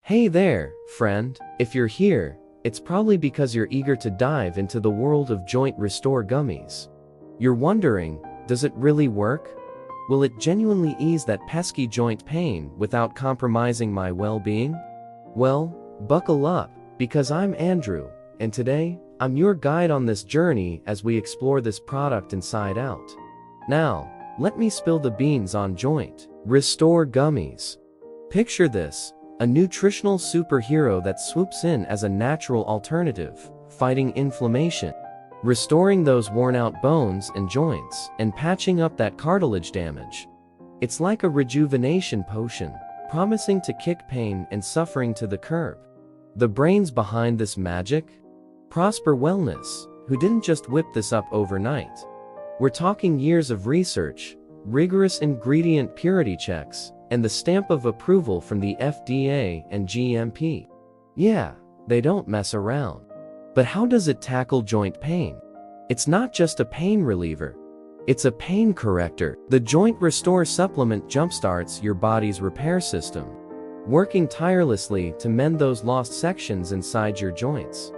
Hey there, friend. If you're here, it's probably because you're eager to dive into the world of Joint Restore Gummies. You're wondering, does it really work? Will it genuinely ease that pesky joint pain without compromising my well-being? Well, buckle up, because I'm Andrew, and today, I'm your guide on this journey as we explore this product inside out. Now, let me spill the beans on Joint Restore Gummies. Picture this. A nutritional superhero that swoops in as a natural alternative, fighting inflammation, restoring those worn-out bones and joints, and patching up that cartilage damage. It's like a rejuvenation potion, promising to kick pain and suffering to the curb. The brains behind this magic? Prosper Wellness, who didn't just whip this up overnight. We're talking years of research, rigorous ingredient purity checks, and the stamp of approval from the FDA and GMP. Yeah, they don't mess around. But how does it tackle joint pain? It's not just a pain reliever. It's a pain corrector. The Joint Restore supplement jumpstarts your body's repair system, working tirelessly to mend those lost sections inside your joints.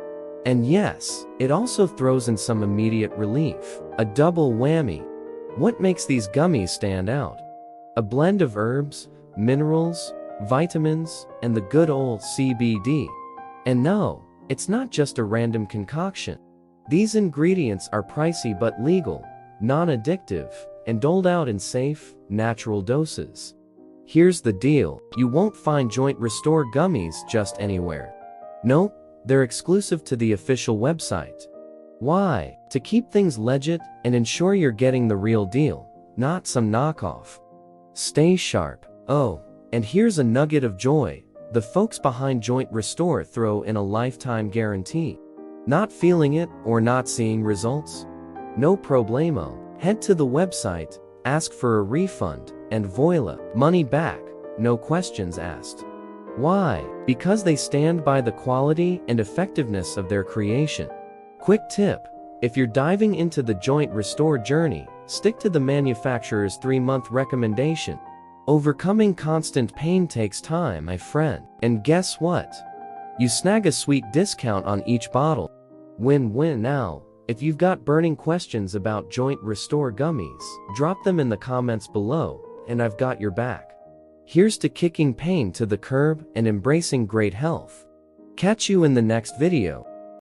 And yes, it also throws in some immediate relief, a double whammy. What makes these gummies stand out? A blend of herbs, minerals, vitamins, and the good old CBD. And no, it's not just a random concoction. These ingredients are pricey but legal, non-addictive, and doled out in safe, natural doses. Here's the deal, you won't find Joint Restore Gummies just anywhere. Nope, they're exclusive to the official website. Why? To keep things legit and ensure you're getting the real deal, not some knockoff. Stay sharp. Oh, and here's a nugget of joy. The folks behind Joint Restore throw in a lifetime guarantee. Not feeling it or not seeing results? No problemo. Head to the website, ask for a refund, and voila, money back, no questions asked. Why? Because they stand by the quality and effectiveness of their creation. Quick tip, if you're diving into the Joint Restore journey, stick to the manufacturer's 3-month recommendation. Overcoming constant pain takes time, my friend. And guess what? You snag a sweet discount on each bottle. Win-win. Now, if you've got burning questions about Joint Restore Gummies, drop them in the comments below, and I've got your back. Here's to kicking pain to the curb and embracing great health. Catch you in the next video.